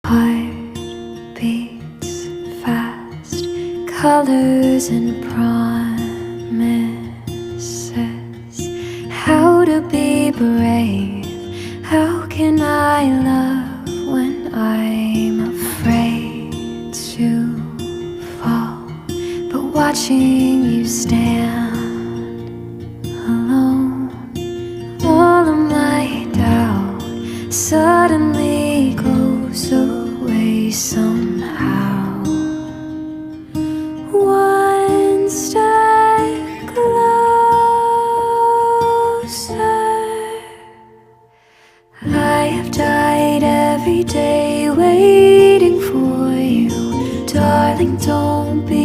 Heart beats fast, colors and promises. How to be brave, how can I love when I'm afraid to fall? But watching you stand alone, all of my doubt suddenly goes away somehow. One step closer. I have died every day waiting for you. Darling, don't be